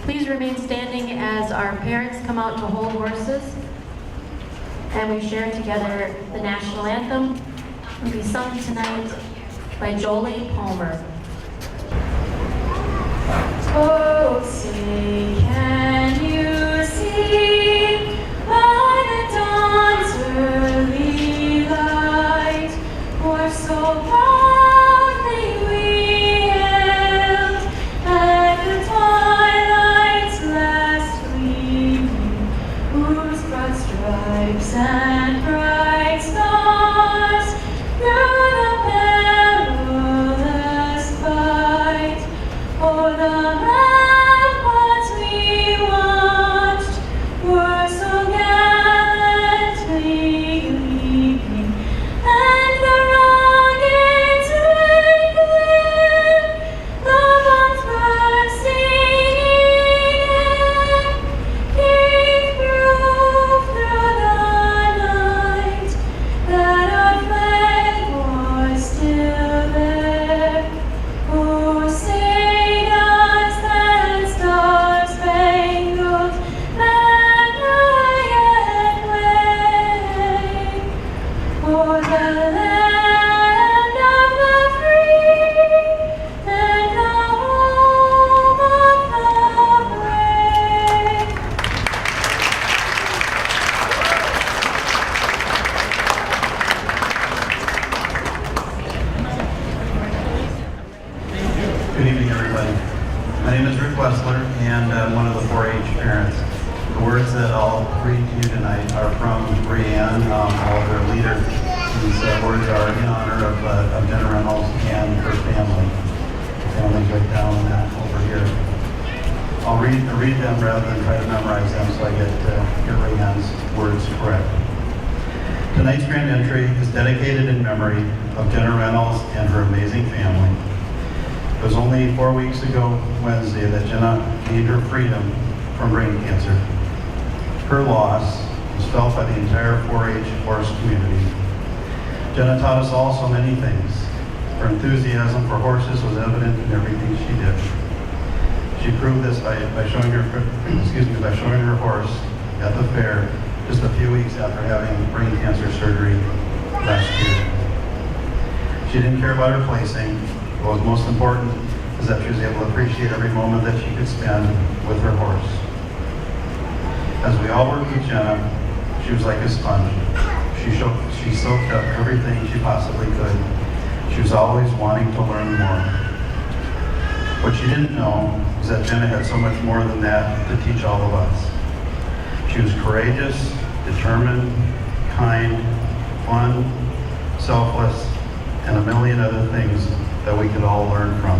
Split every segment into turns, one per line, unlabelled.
Please remain standing as our parents come out to hold horses and we share together the national anthem. It will be sung tonight by Jolie Palmer. Oh, say, can you see by the dawn's early light, or so proudly we hailed at the twilight's last gleaming, whose broad stripes and bright stars through the perilous fight, o'er the ramparts we watched, were so gallantly gleaming, and the rockets ringing, the bombs bursting in, gave proof through the night that our flag was still there. Oh, say does that star-spangled banner yet wave o'er the land of the free and the home of the brave?
Good evening, everybody. My name is Rick Wessler, and I'm one of the 4-H parents. The words that I'll read to you tonight are from Brianne, their leader. These words are in honor of Jenna Reynolds and her family. The family's right down over here. I'll read them rather than try to memorize them so I get your Brianne's words correct. Tonight's grand entry is dedicated in memory of Jenna Reynolds and her amazing family. It was only 4 weeks ago Wednesday that Jenna gained her freedom from brain cancer. Her loss was felt by the entire 4-H horse community. Jenna taught us all so many things. Her enthusiasm for horses was evident in everything she did. She proved this by showing her horse at the fair just a few weeks after having brain cancer surgery last year. She didn't care about her placing. What was most important is that she was able to appreciate every moment that she could spend with her horse. As we all worked with Jenna, she was like a sponge. She soaked up everything she possibly could. She was always wanting to learn more. What she didn't know is that Jenna had so much more than that to teach all of us. She was courageous, determined, kind, fun, selfless, and a million other things that we could all learn from.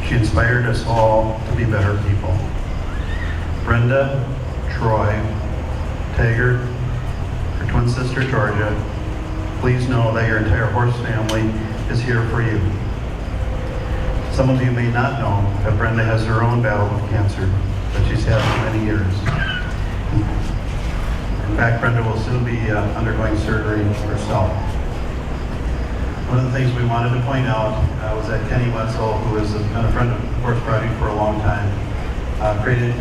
She inspired us all to be better people. Brenda, Troy, Taggart, her twin sister Georgia, please know that your entire horse family is here for you. Some of you may not know that Brenda has her own battle with cancer that she's had for many years. In fact, Brenda will soon be undergoing surgery herself. One of the things we wanted to point out was that Kenny Wetzel, who has been a friend of horse riding for a long time, created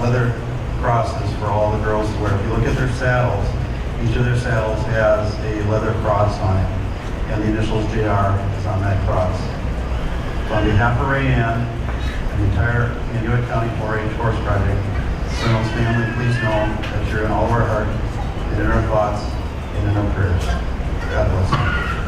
leather crosses for all the girls to wear. If you look at their saddles, each of their saddles has a leather cross on it, and the initials JR is on that cross. So on behalf of Rayanne and the entire Kandiyohi County 4-H horse riding, Reynolds family, please know that you're in all of our heart, and in our thoughts, and in our prayers. God bless you.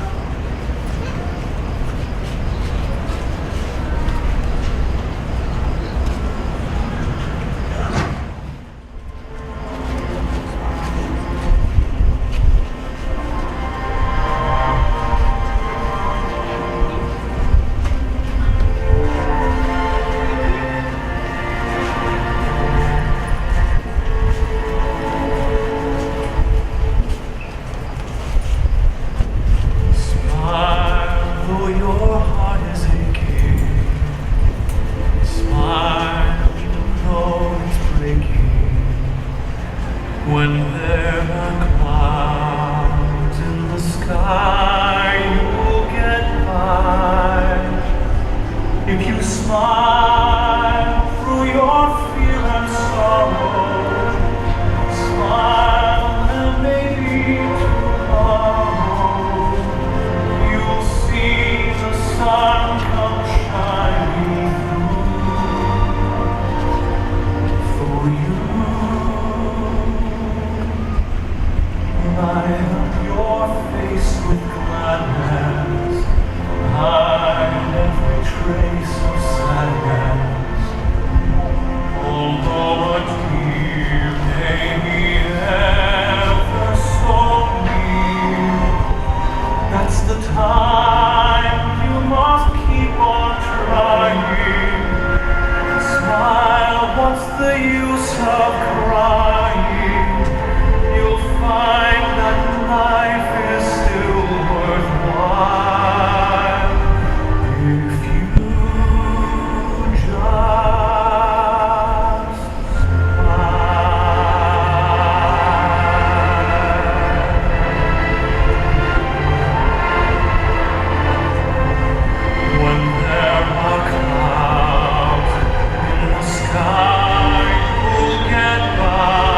the use of crying? You'll find that life is still worthwhile if you just when there are clouds in the sky, you'll get by.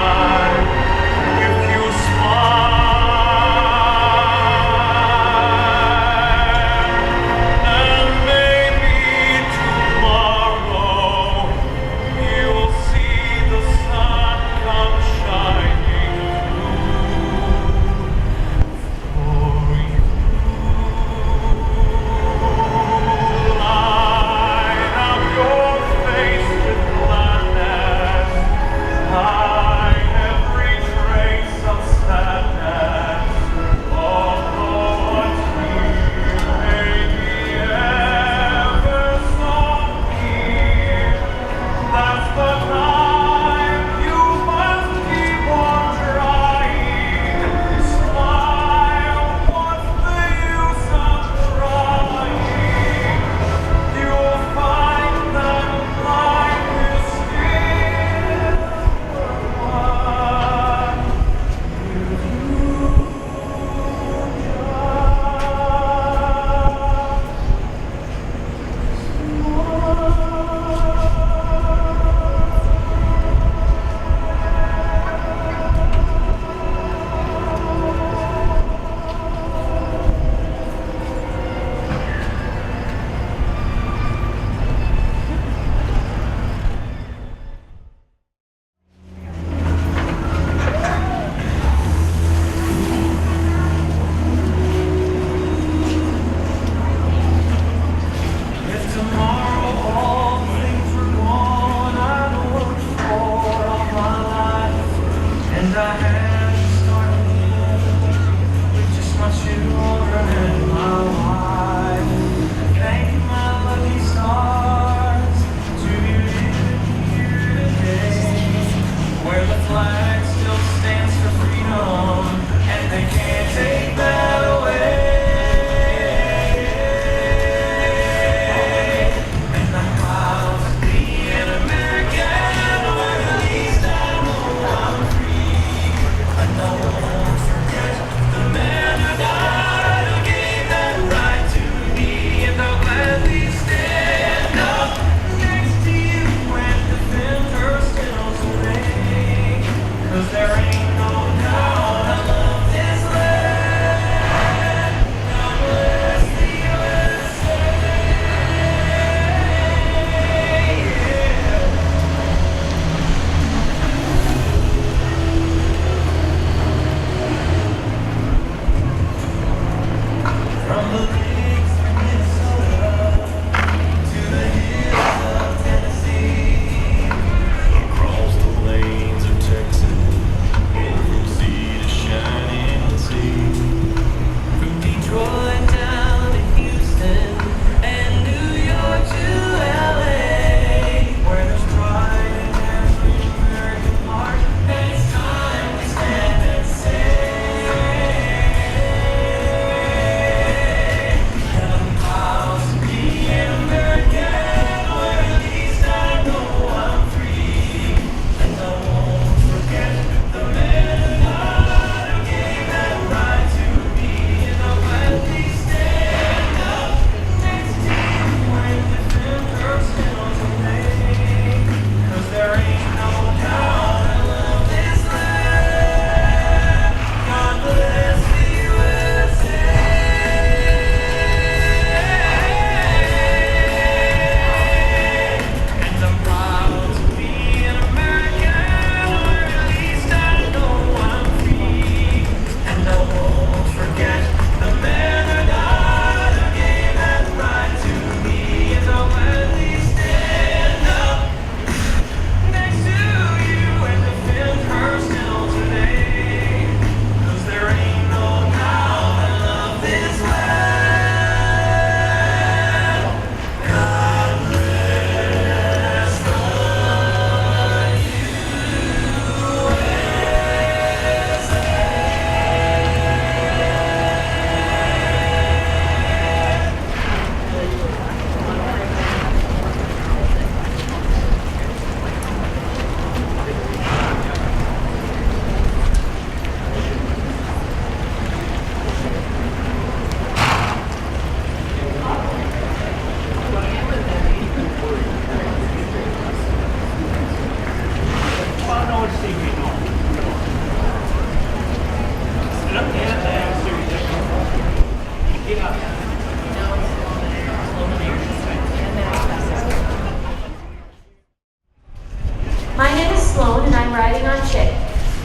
My name is Sloan and I'm riding on Chick.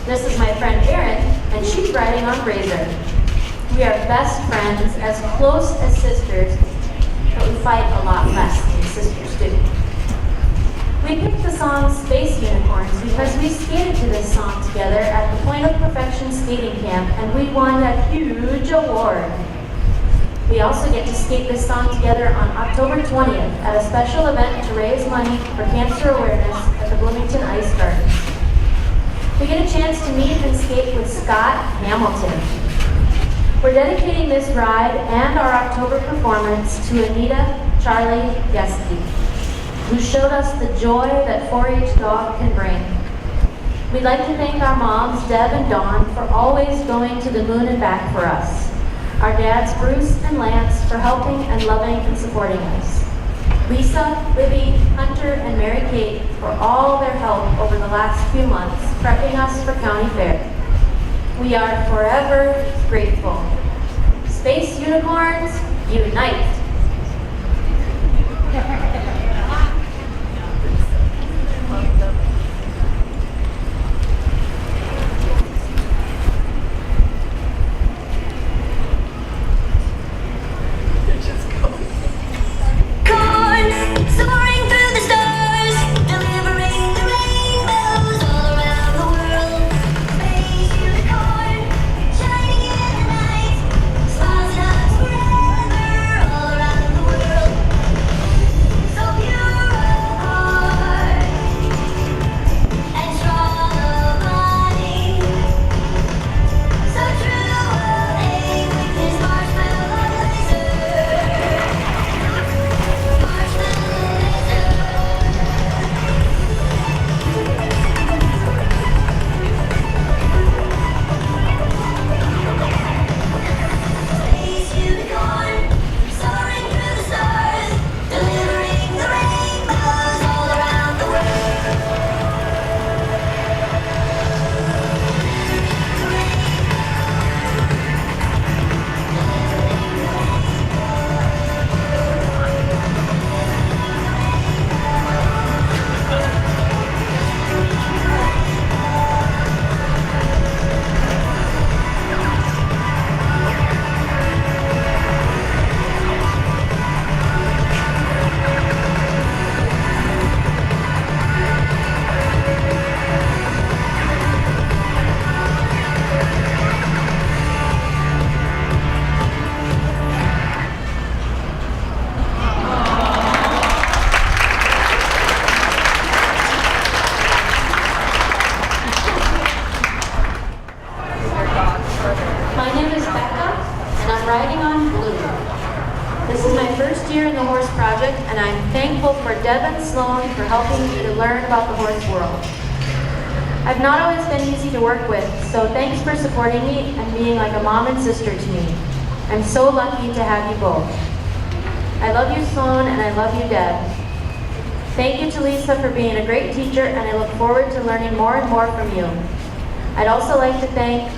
This is my friend Erin and she's riding on Razor. We are best friends, as close as sisters, but we fight a lot less than sisters do. We picked the song Space Unicorns because we skated to this song together at the Point of Perfection skating camp and we won a huge award. We also get to skate this song together on October 20th at a special event to raise money for cancer awareness at the Bloomington Ice Gardens. We get a chance to meet and skate with Scott Hamilton. We're dedicating this ride and our October performance to Anita Charlie Geske, who showed us the joy that 4-H dog can bring. We'd like to thank our moms, Deb and Dawn, for always going to the moon and back for us. Our dads, Bruce and Lance, for helping and loving and supporting us. Lisa, Libby, Hunter, and Mary Kate for all their help over the last few months, prepping us for County Fair. We are forever grateful. Space Unicorns, unite!
Soaring through the stars, delivering the rainbows all around the world. Space unicorn, shining in the night, smiles at us forever all around the world. So pure of heart and strong of body, so true of aim with his marshmallow laser. Space unicorn, soaring through the stars, delivering the rainbows all around the
My name is Becca, and I'm riding on Blue. This is my first year in the horse project, and I'm thankful for Deb and Sloan for helping me to learn about the horse world. I've not always been easy to work with, so thanks for supporting me and being like a mom and sister to me. I'm so lucky to have you both. I love you, Sloan, and I love you, Deb. Thank you to Lisa for being a great teacher, and I look forward to learning more and more from you. I'd also like to thank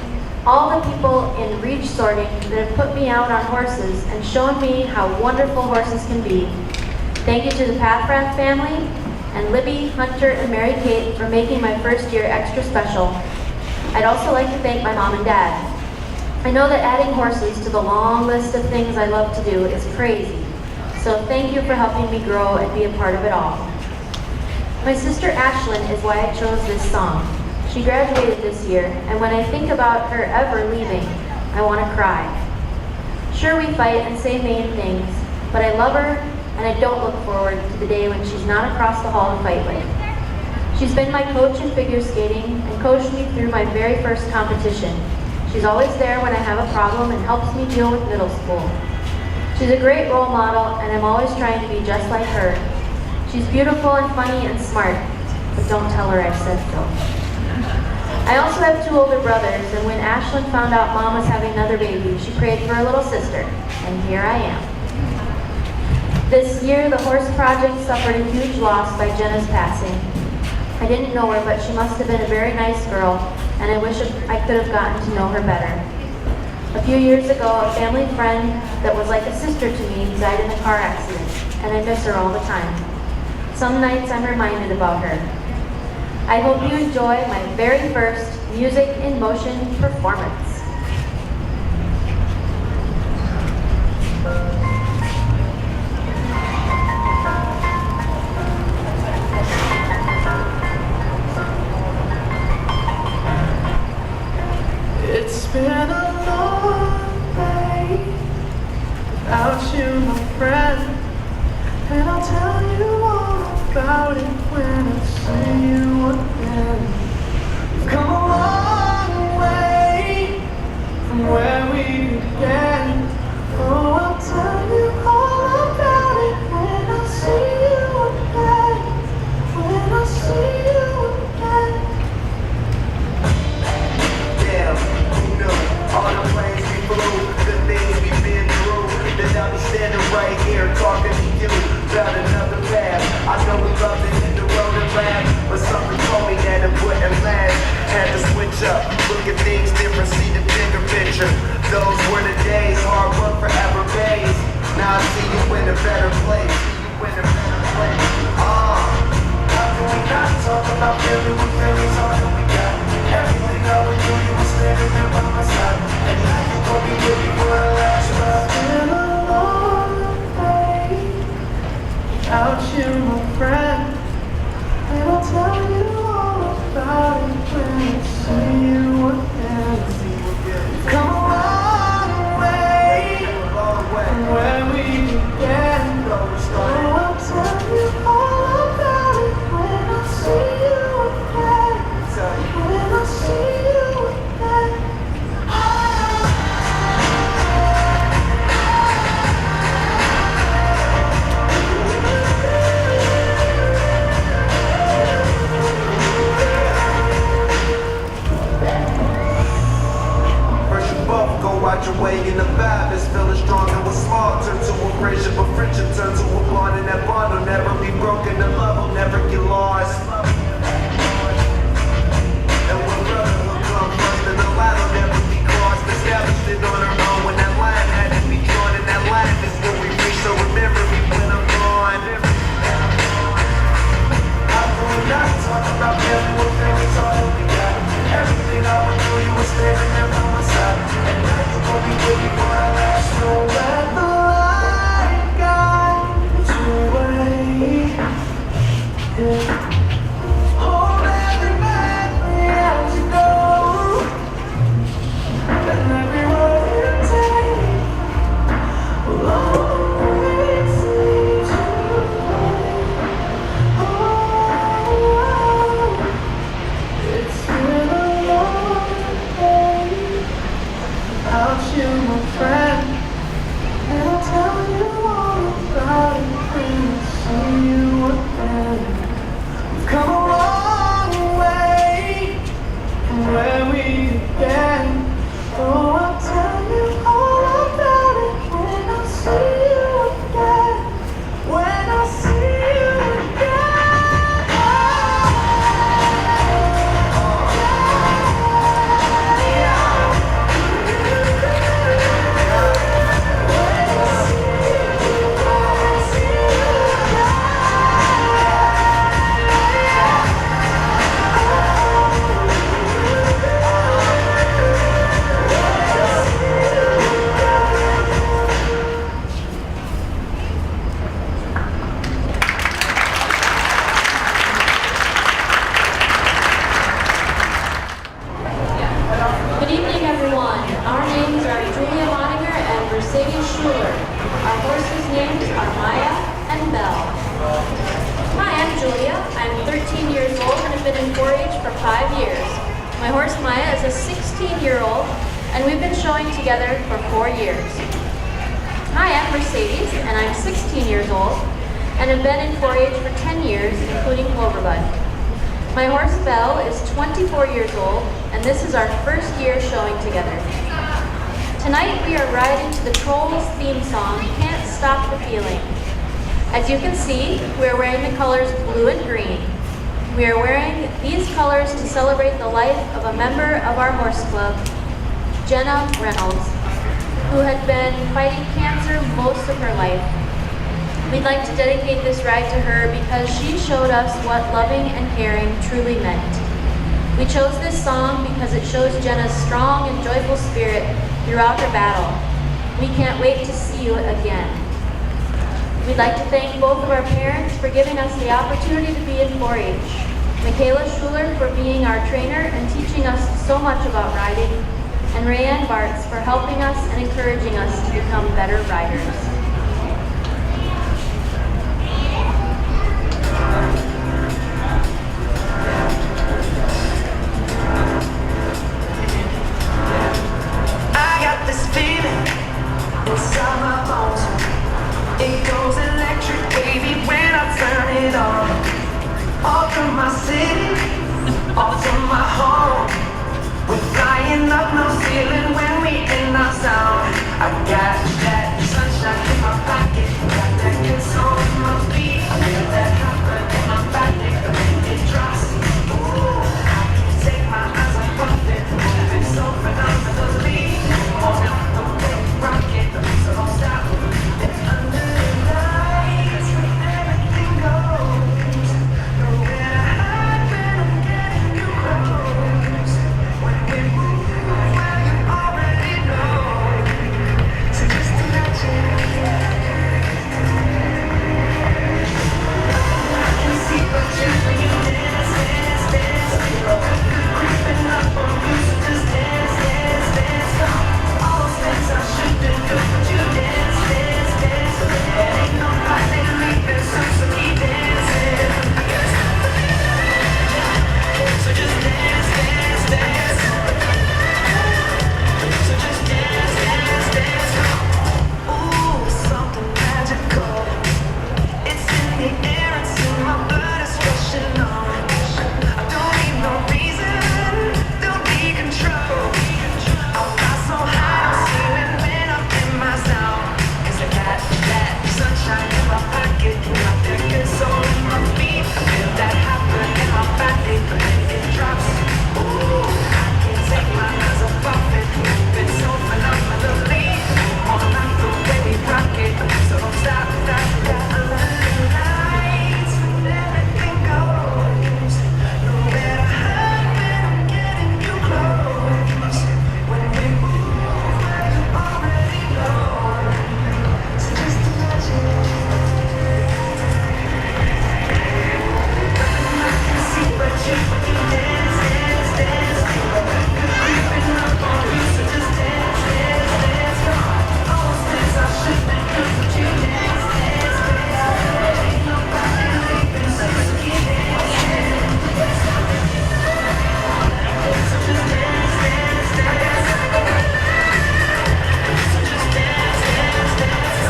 all the people in reach sorting that have put me out on horses and shown me how wonderful horses can be. Thank you to the Pathrath family and Libby, Hunter, and Mary Kate for making my first year extra special. I'd also like to thank my mom and dad. I know that adding horses to the long list of things I love to do is crazy, so thank you for helping me grow and be a part of it all. My sister Ashlyn is why I chose this song. She graduated this year, and when I think about her ever leaving, I want to cry. Sure, we fight and say mean things, but I love her, and I don't look forward to the day when she's not across the hall to fight with. She's been my coach in figure skating and coached me through my very first competition. She's always there when I have a problem and helps me deal with middle school. She's a great role model, and I'm always trying to be just like her. She's beautiful and funny and smart, but don't tell her I said so. I also have 2 older brothers, and when Ashlyn found out Mom was having another baby, she prayed for a little sister, and here I am. This year, the horse project suffered a huge loss by Jenna's passing. I didn't know her, but she must have been a very nice girl, and I wish I could have gotten to know her better. A few years ago, a family friend that was like a sister to me died in a car accident, and I miss her all the time. Some nights I'm reminded about her. I hope you enjoy my very first Music in Motion performance.
It's been a long day without you, my friend, and I'll tell you all about it when I see you again. We've come a long way from where we began. Oh, I'll tell you all about it when I see you again. When I see you again.
Damn, who knew? All the planes we flew, the things we've been through. Then I'll be standing right here talking to you about another path. I know we loved it in the road and laugh, but something told me that it wouldn't last. Had to switch up, look at things different, see the bigger picture. Those were the days, hard work forever pays. Now I see you in a better place. See you in a better place. How can we not talk about feeling what feelings all that we got? Everything I would do, you were standing there by my side. And now you gon' be with me for the last ride.
It's been a long day without you, my friend, and I'll tell you all about it when I see you again. We've come a long way from where we began. Oh, I'll tell you all about it when I see you again. When I see you again.
First you both go out your way and the vibe is feeling strong. And what's small turn to a friendship, a friendship turn to a bond. And that bond will never be broken, the love will never get lost. And when brotherhood comes first, then the line will never be crossed. Established it on our own when that line had to be drawn. And that line is what we reach, so remember me when I'm gone. How can we not talk about feeling what feelings all that we got? Everything I would do, you were standing there by my side. And now you gon' be with me for the last
Don't let the light guide you away. Hold every memory as you go, and every word you take will always lead you away. Oh, it's been a long day without you, my friend, and I'll tell you all about it when I see you again. We've come a long way from where we began. Oh, I'll tell you all about it when I see you again. When I see you
Good evening, everyone. Our names are Julia Moniger and Mercedes Schuler. Our horses' names are Maya and Belle. Hi, I'm Julia. I'm 13 years old and have been in 4-H for 5 years. My horse Maya is a 16-year-old, and we've been showing together for 4 years. Hi, I'm Mercedes, and I'm 16 years old and have been in 4-H for 10 years, including Cloverbud. My horse Belle is 24 years old, and this is our first year showing together. Tonight we are riding to the Trolls theme song, Can't Stop the Feeling. As you can see, we are wearing the colors blue and green. We are wearing these colors to celebrate the life of a member of our horse club, Jenna Reynolds, who had been fighting cancer most of her life. We'd like to dedicate this ride to her because she showed us what loving and caring truly meant. We chose this song because it shows Jenna's strong and joyful spirit throughout her battle. We can't wait to see you again. We'd like to thank both of our parents for giving us the opportunity to be in 4-H. Michaela Schuler for being our trainer and teaching us so much about riding, and Rayanne Bartz for helping us and encouraging us to become better riders.
I got this feeling inside my bones. It goes electric wavy when I turn it on. All from my city, all from my home. We're flying up no ceiling when we in our zone. I got that sunshine in my pocket, got that good soul in my feet. I feel that hot blood in my body when it drops. Ooh, I can't take my eyes off it. Moving so phenomenally. On the way we rock it, so don't stop. It's under the lights, everything goes. Nowhere to hide when I'm getting too close. When we move, well, you already know. So just imagine. I can see but you when you dance, dance, dance. Creeping up on you, so just dance, dance, dance. All those things I shouldn't do, but you dance, dance, dance. And ain't nobody leaving, so keep dancing. So just dance, dance, dance. So just dance, dance, dance. Ooh, something magical. It's in the air, it's in my blood, it's rushing on. I don't need no reason, don't need control. I fly so high, I'm ceiling when I'm in my zone. 'Cause I got that sunshine in my pocket, got that good soul in my feet. I feel that hot blood in my body when it drops. Ooh, I can't take my eyes off it, moving so phenomenally. On out the way we rock it, so don't stop, stop, stop. Lights, everything goes. Nowhere to hide when I'm getting you close. When we move, well, you already know. So just imagine. I can see but you when you dance, dance, dance. Creeping up on you, so just dance, dance, dance. All those things I shouldn't do, but you dance, dance, dance. Ain't nobody leaving, so keep dancing. So just dance, dance, dance. So just dance, dance, dance.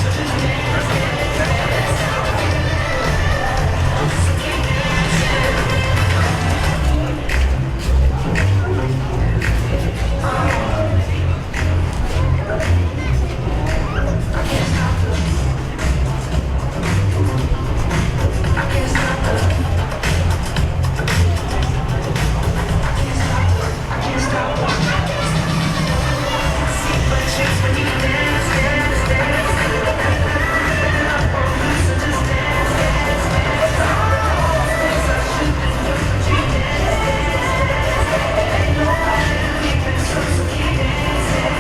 So just dance, dance, dance. So keep dancing. I can't stop it. I can't stop it. I can't stop it. See but you when you dance, dance, dance. Up on you, so just dance, dance, dance. Things I shouldn't do, but you dance, dance, dance. Ain't nobody leaving, so keep dancing.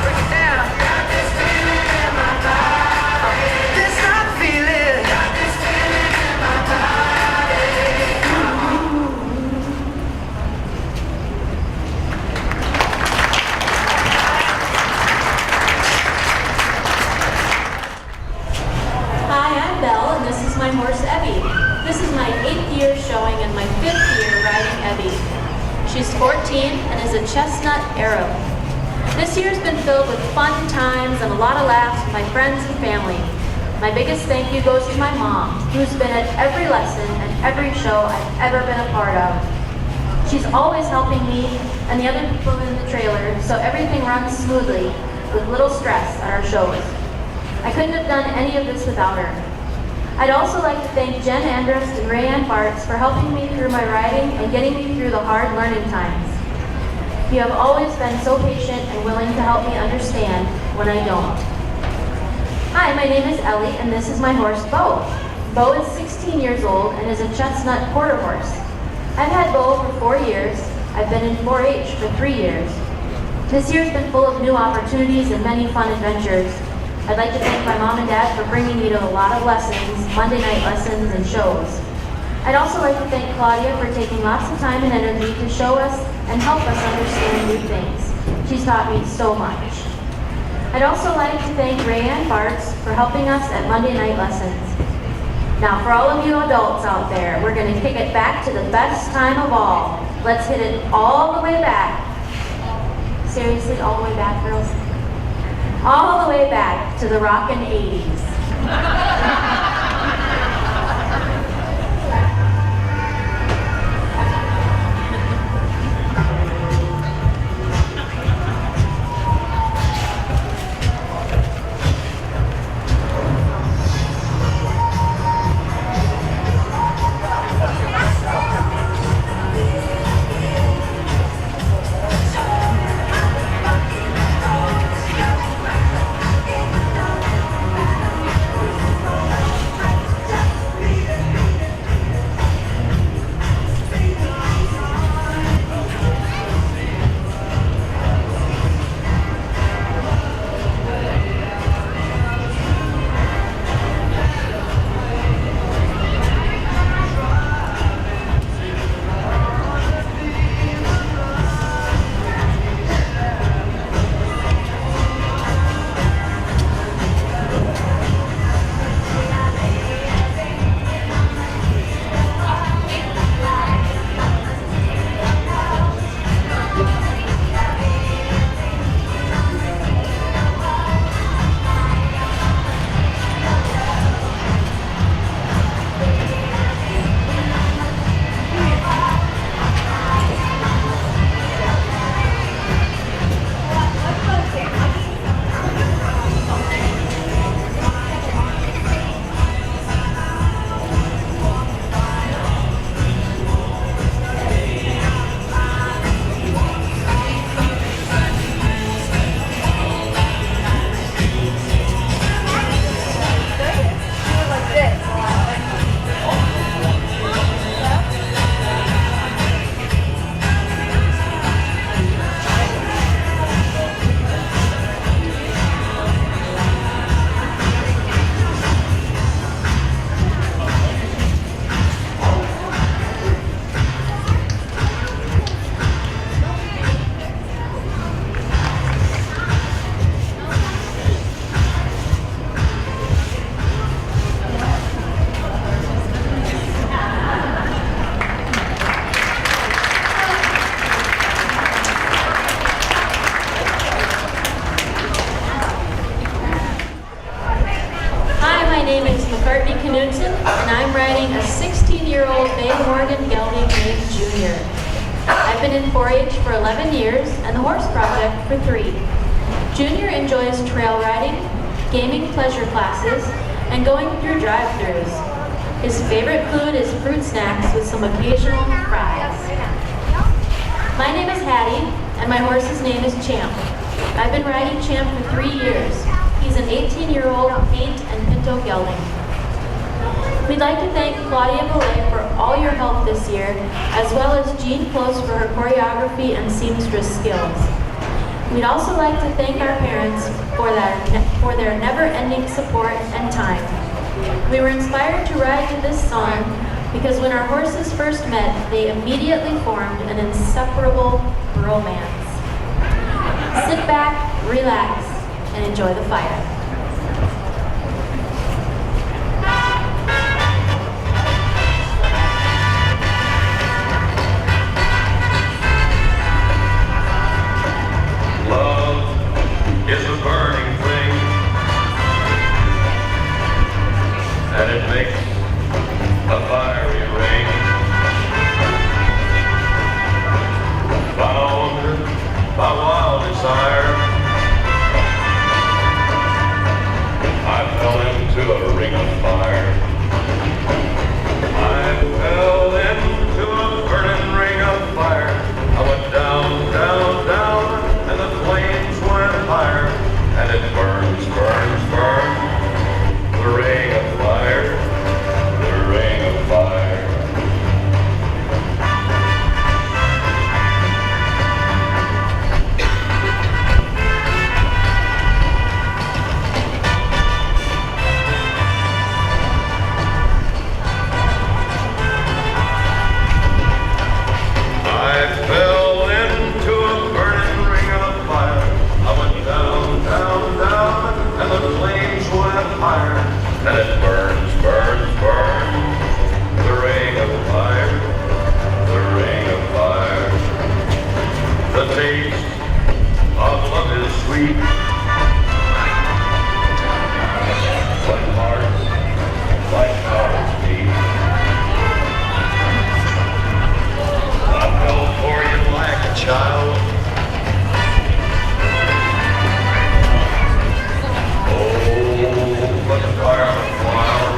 Break it down. This I feel it.
Hi, I'm Belle, and this is my horse, Evie. This is my 8th year showing and my 5th year riding Evie. She's 14 and is a chestnut arrow. This year's been filled with fun times and a lot of laughs with my friends and family. My biggest thank you goes to my mom, who's been at every lesson and every show I've ever been a part of. She's always helping me and the other people in the trailer so everything runs smoothly, with little stress at our shows. I couldn't have done any of this without her. I'd also like to thank Jen Andrest and Rayanne Bartz for helping me through my riding and getting me through the hard learning times. You have always been so patient and willing to help me understand when I don't. Hi, my name is Ellie, and this is my horse, Bo. Bo is 16 years old and is a chestnut quarter horse. I've had Bo for 4 years. I've been in 4-H for 3 years. This year's been full of new opportunities and many fun adventures. I'd like to thank my mom and dad for bringing me to a lot of lessons, Monday night lessons, and shows. I'd also like to thank Claudia for taking lots of time and energy to show us and help us understand new things. She's taught me so much. I'd also like to thank Rayanne Bartz for helping us at Monday night lessons. Now, for all of you adults out there, we're going to kick it back to the best time of all. Let's hit it all the way back. Seriously, all the way back, girls? All the way back to the rockin' 80s. And I'm riding a 16-year-old Bay Morgan gelding named Junior. I've been in 4-H for 11 years and the Horse Project for 3. Junior enjoys trail riding, gaming pleasure classes, and going through drive-thrus. His favorite food is fruit snacks with some occasional fries. My name is Hattie, and my horse's name is Champ. I've been riding Champ for 3 years. He's an 18-year-old paint and pinto gelding. We'd like to thank Claudia Belay for all your help this year, as well as Jean Close for her choreography and seamstress skills. We'd also like to thank our parents for their never-ending support and time. We were inspired to ride to this song because when our horses first met, they immediately formed an inseparable romance. Sit back, relax, and enjoy the fire.
Love is a burning thing, and it makes a fiery ring. Bound by wild desire, and it burns, burns, burns. The ring of fire, the ring of fire. The taste of love is sweet. When hearts like ours beat. I fell for you like a child. Oh, but the fire was wild.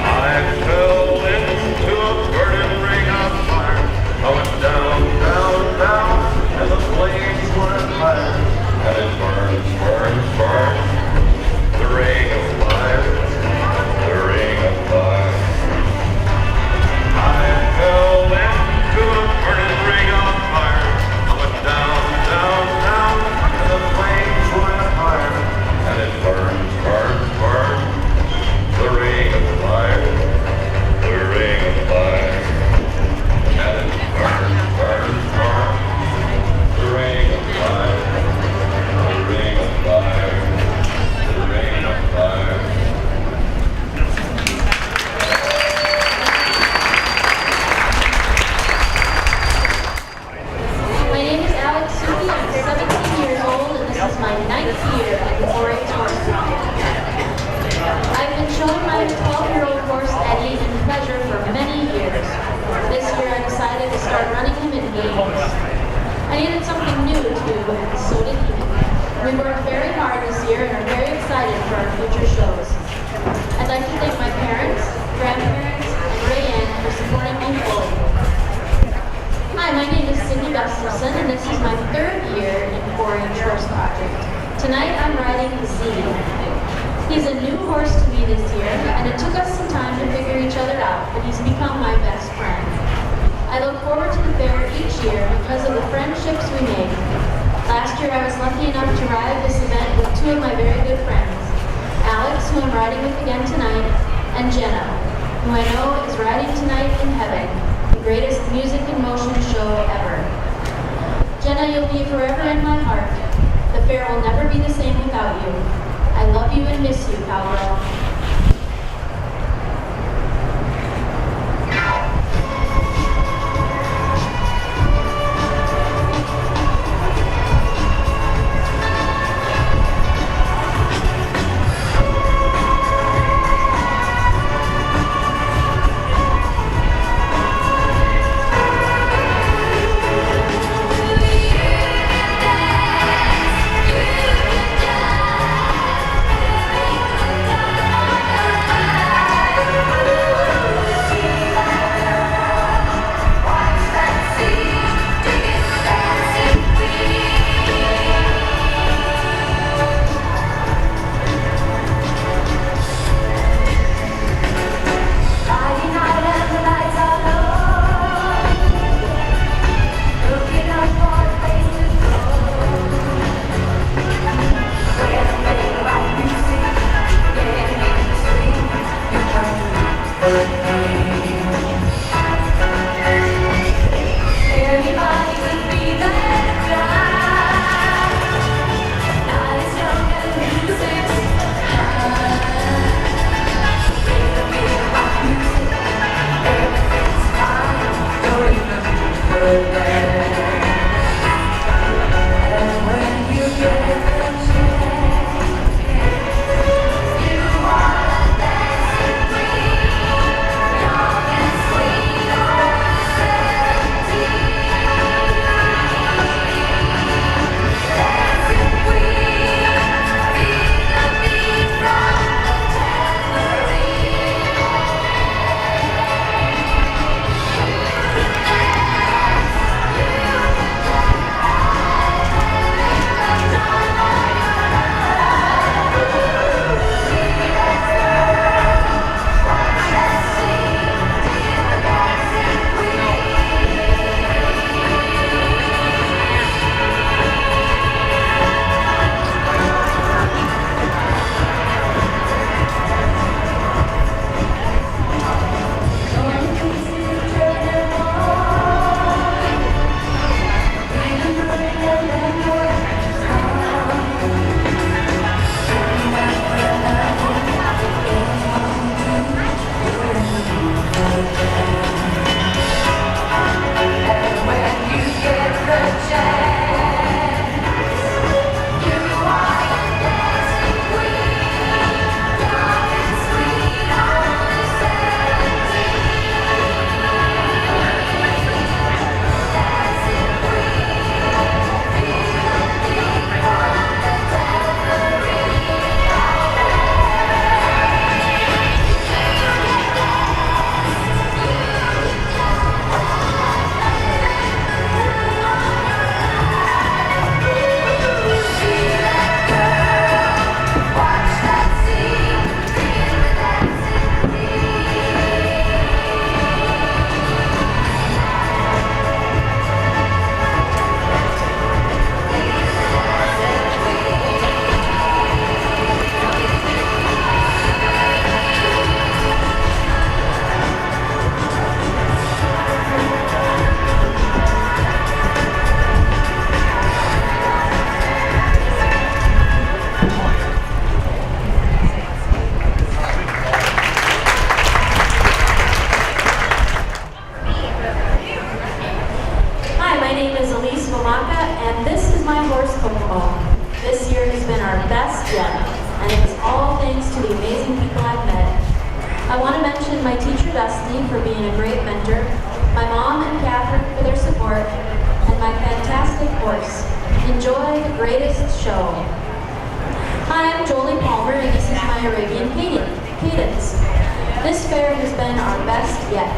I fell into a burning ring of fire. I went down, down, down, and the flames went higher. And it burns, burns, burns. The ring of fire, the ring of fire. I fell into a burning ring of fire. I went down, down, down, and the flames went higher. And it burns, burns, burns. The ring of fire, the ring of fire. And it burns, burns, burns. The ring of fire, the ring of fire. The ring of fire.
My name is Alex Suki. I'm 17 years old, and this is my 9th year at the 4-H horse project. I've been showing my 12-year-old horse Eddie in pleasure for many years. This year I decided to start running him in games. I needed something new to do, and so did he. We worked very hard this year and are very excited for our future shows. I'd like to thank my parents, grandparents, and Rayanne for supporting me fully. Hi, my name is Cindy Gustafson, and this is my 3rd year in 4-H horse project. Tonight I'm riding Z. He's a new horse to me this year, and it took us some time to figure each other out, but he's become my best friend. I look forward to the fair each year because of the friendships we make. Last year I was lucky enough to ride this event with 2 of my very good friends, Alex, who I'm riding with again tonight, and Jenna, who I know is riding tonight in heaven, the greatest music and motion show ever. Jenna, you'll be forever in my heart. The fair will never be the same without you. I love you and miss you, cowgirl. I've met. I want to mention my teacher Dusty for being a great mentor, my mom and Catherine for their support, and my fantastic horse. Enjoy the greatest show. Hi, I'm Jolie Palmer, and this is my Arabian cadence. This fair has been our best yet.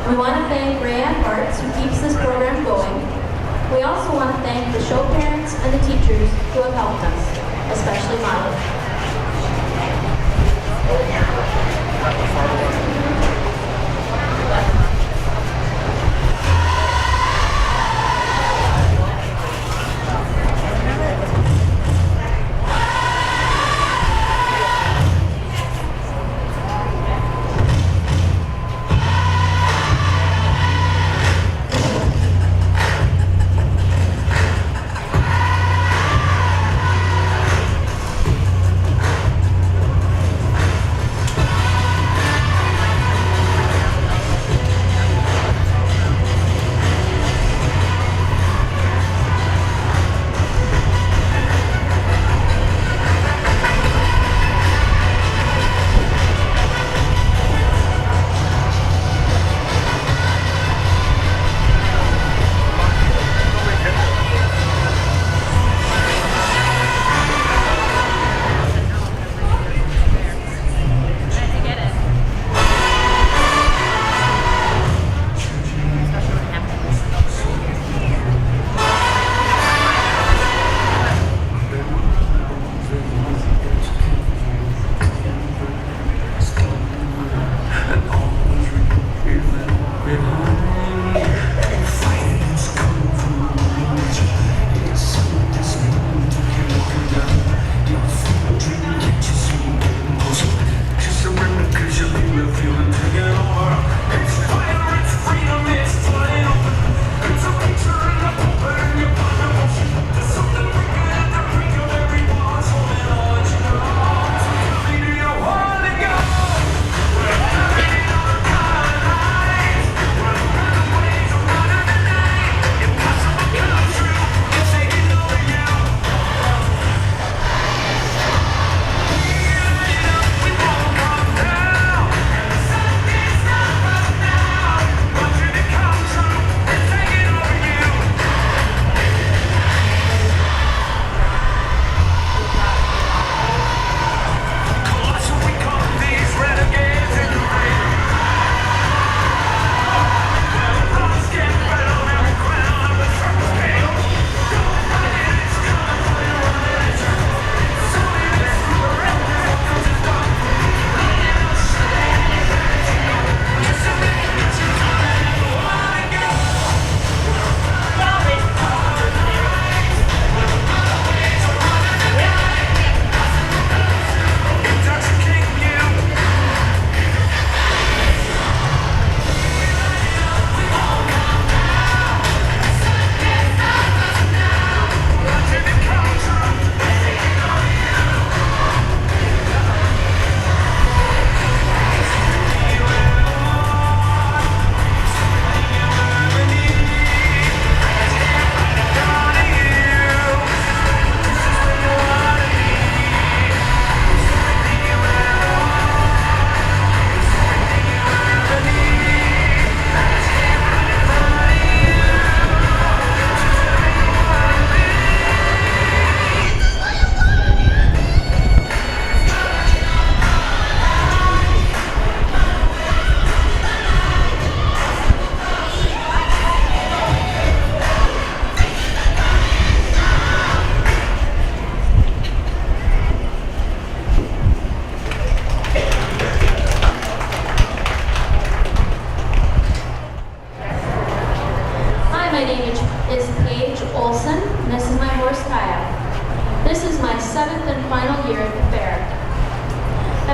We want to thank Rayanne Hartz, who keeps this program going. We also want to thank the show parents and the teachers who have helped us, especially Molly.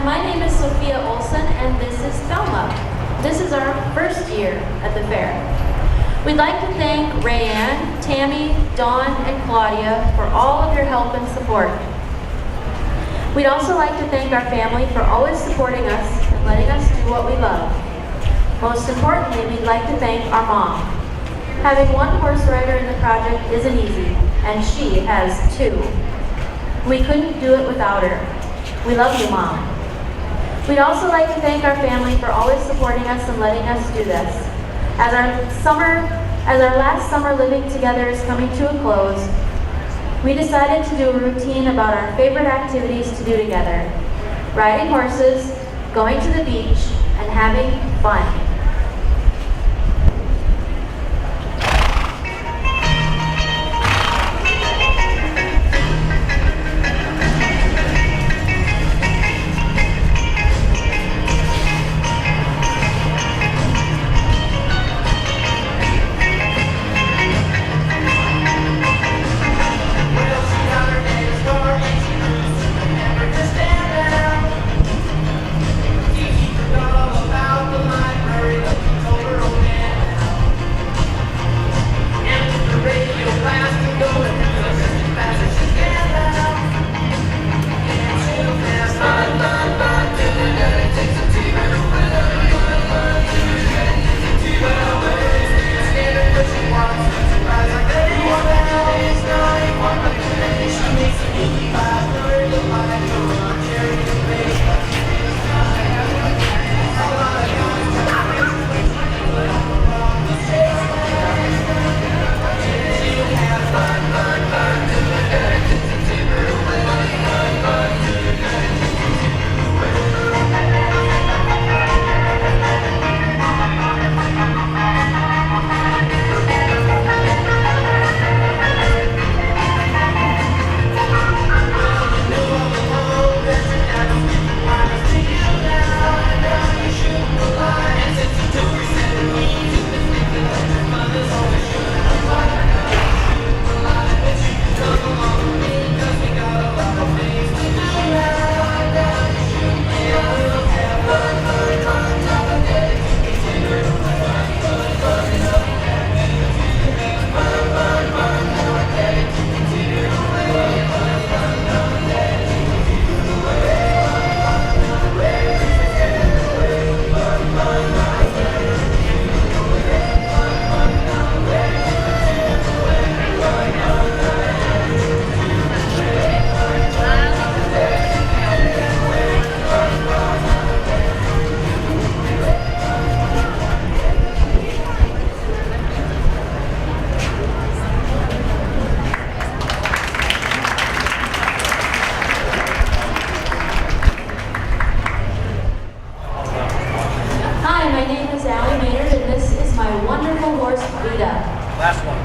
And my name is Sophia Olson, and this is Thelma. This is our first year at the fair. We'd like to thank Rayanne, Tammy, Dawn, and Claudia for all of your help and support. We'd also like to thank our family for always supporting us and letting us do what we love. Most importantly, we'd like to thank our mom. Having one horse rider in the project isn't easy, and she has two. We couldn't do it without her. We love you, Mom. We'd also like to thank our family for always supporting us and letting us do this. As our last summer living together is coming to a close, we decided to do a routine about our favorite activities to do together: riding horses, going to the beach, and having fun.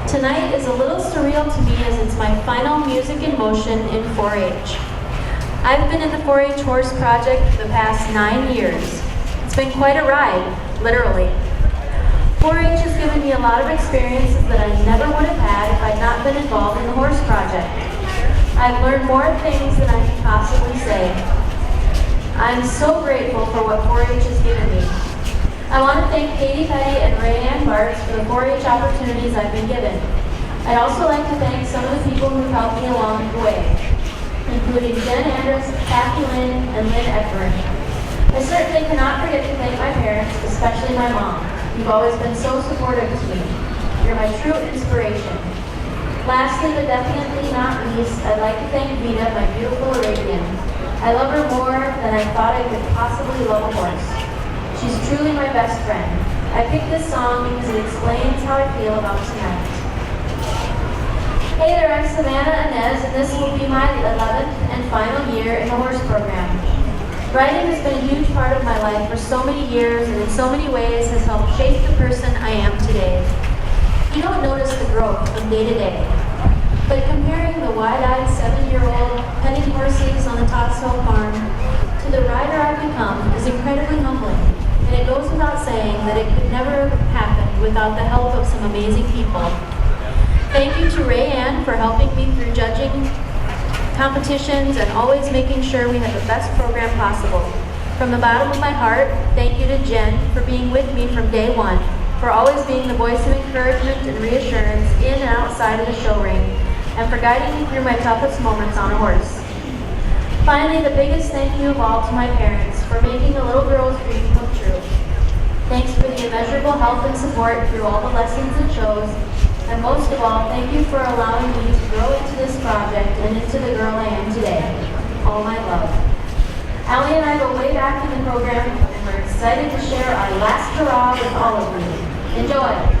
Tonight is a little surreal to me as it's my final Music in Motion in 4-H. I've been in the 4-H Horse Project for the past 9 years. It's been quite a ride, literally. 4-H has given me a lot of experiences that I never would have had if I'd not been involved in the Horse Project. I've learned more things than I can possibly say. I'm so grateful for what 4-H has given me. I want to thank Katie Petty and Ray Ann Bartz for the 4-H opportunities I've been given. I'd also like to thank some of the people who've helped me along the way, including Jen Andrus, Kathy Lynn, and Lynn Eckburn. I certainly cannot forget to thank my parents, especially my mom. You've always been so supportive to me. You're my true inspiration. Lastly, but definitely not least, I'd like to thank Vita, my beautiful Arabian. I love her more than I thought I could possibly love a horse. She's truly my best friend. I picked this song because it explains how I feel about tonight. Hey there, I'm Savannah Inez, and this will be my 11th and final year in the horse program. Riding has been a huge part of my life for so many years, and in so many ways has helped shape the person I am today. You don't notice the growth from day to day, but comparing the wide-eyed 7-year-old petting horses on the Tots Hill farm to the rider I've become is incredibly humbling. And it goes without saying that it could never have happened without the help of some amazing people. Thank you to Ray Ann for helping me through judging competitions and always making sure we had the best program possible. From the bottom of my heart, thank you to Jen for being with me from day one, for always being the voice of encouragement and reassurance in and outside of the show ring, and for guiding me through my toughest moments on a horse. Finally, the biggest thank you of all to my parents for making a little girl's dream come true. Thanks for the immeasurable help and support through all the lessons and shows, and most of all, thank you for allowing me to grow into this project and into the girl I am today. All my love. Allie and I go way back in the program, and we're excited to share our last hurrah with all of you. Enjoy!